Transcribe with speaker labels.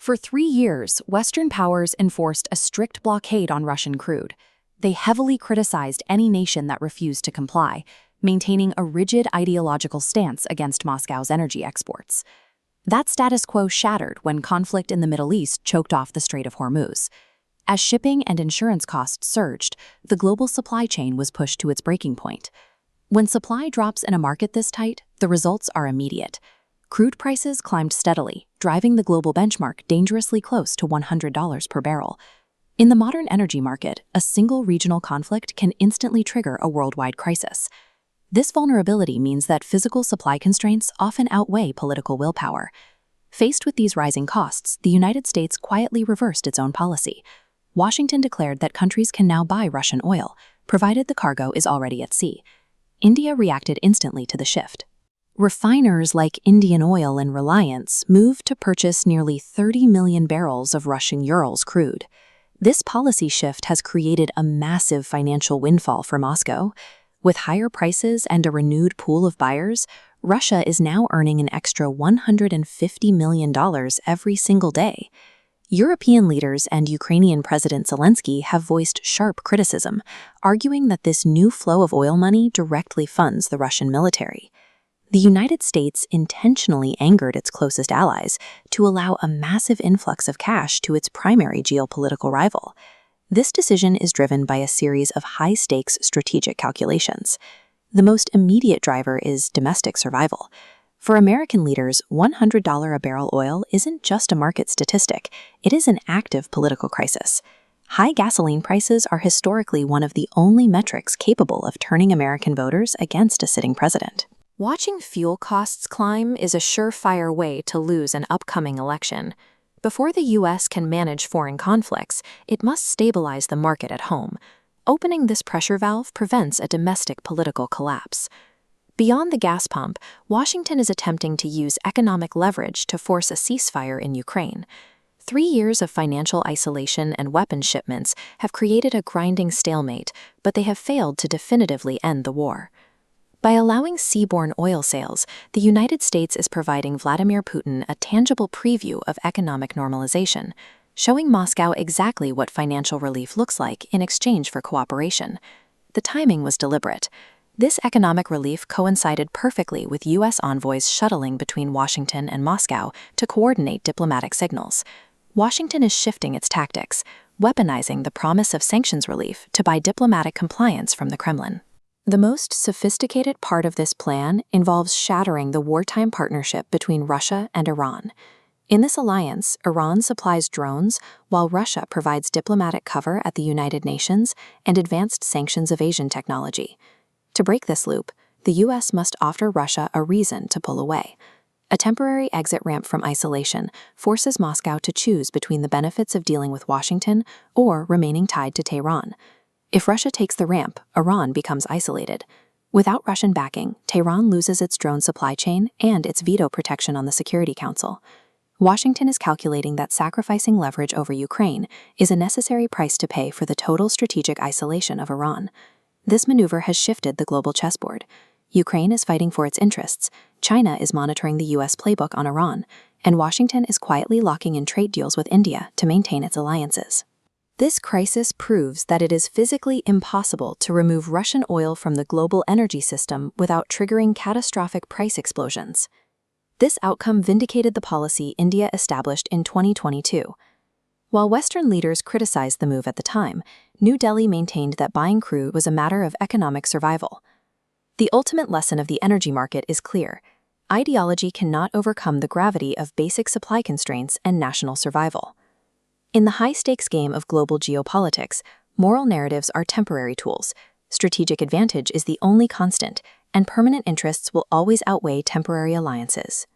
Speaker 1: For 3 years, Western powers enforced a strict blockade on Russian crude. They heavily criticized any nation that refused to comply, maintaining a rigid ideological stance against Moscow's energy exports. That status quo shattered when conflict in the Middle East choked off the Strait of Hormuz. As shipping and insurance costs surged, the global supply chain was pushed to its breaking point. When supply drops in a market this tight, the results are immediate. Crude prices climbed steadily, driving the global benchmark dangerously close to $100 per barrel. In the modern energy market, a single regional conflict can instantly trigger a worldwide crisis. This vulnerability means that physical supply constraints often outweigh political willpower. Faced with these rising costs, the United States quietly reversed its own policy. Washington declared that countries can now buy Russian oil, provided the cargo is already at sea. India reacted instantly to the shift. Refiners like Indian Oil and Reliance moved to purchase nearly 30 million barrels of Russian Urals crude. This policy shift has created a massive financial windfall for Moscow. With higher prices and a renewed pool of buyers, Russia is now earning an extra $150 million every single day. European leaders and Ukrainian President Zelensky have voiced sharp criticism, arguing that this new flow of oil money directly funds the Russian military. The United States intentionally angered its closest allies to allow a massive influx of cash to its primary geopolitical rival. This decision is driven by a series of high-stakes strategic calculations. The most immediate driver is domestic survival. For American leaders, $100 a barrel oil isn't just a market statistic, it is an active political crisis. High gasoline prices are historically one of the only metrics capable of turning American voters against a sitting president. Watching fuel costs climb is a surefire way to lose an upcoming election. Before the U.S. can manage foreign conflicts, it must stabilize the market at home. Opening this pressure valve prevents a domestic political collapse. Beyond the gas pump, Washington is attempting to use economic leverage to force a ceasefire in Ukraine. 3 years of financial isolation and weapons shipments have created a grinding stalemate, but they have failed to definitively end the war. By allowing seaborne oil sales, the United States is providing Vladimir Putin a tangible preview of economic normalization, showing Moscow exactly what financial relief looks like in exchange for cooperation. The timing was deliberate. This economic relief coincided perfectly with U.S. envoys shuttling between Washington and Moscow to coordinate diplomatic signals. Washington is shifting its tactics, weaponizing the promise of sanctions relief to buy diplomatic compliance from the Kremlin. The most sophisticated part of this plan involves shattering the wartime partnership between Russia and Iran. In this alliance, Iran supplies drones, while Russia provides diplomatic cover at the United Nations and advanced sanctions evasion technology. To break this loop, the U.S. must offer Russia a reason to pull away. A temporary exit ramp from isolation forces Moscow to choose between the benefits of dealing with Washington or remaining tied to Tehran. If Russia takes the ramp, Iran becomes isolated. Without Russian backing, Tehran loses its drone supply chain and its veto protection on the Security Council. Washington is calculating that sacrificing leverage over Ukraine is a necessary price to pay for the total strategic isolation of Iran. This maneuver has shifted the global chessboard. Ukraine is fighting for its interests, China is monitoring the U.S. playbook on Iran, and Washington is quietly locking in trade deals with India to maintain its alliances. This crisis proves that it is physically impossible to remove Russian oil from the global energy system without triggering catastrophic price explosions. This outcome vindicated the policy India established in 2022. While Western leaders criticized the move at the time, New Delhi maintained that buying crude was a matter of economic survival. The ultimate lesson of the energy market is clear. Ideology cannot overcome the gravity of basic supply constraints and national survival. In the high-stakes game of global geopolitics, moral narratives are temporary tools. Strategic advantage is the only constant, and permanent interests will always outweigh temporary alliances.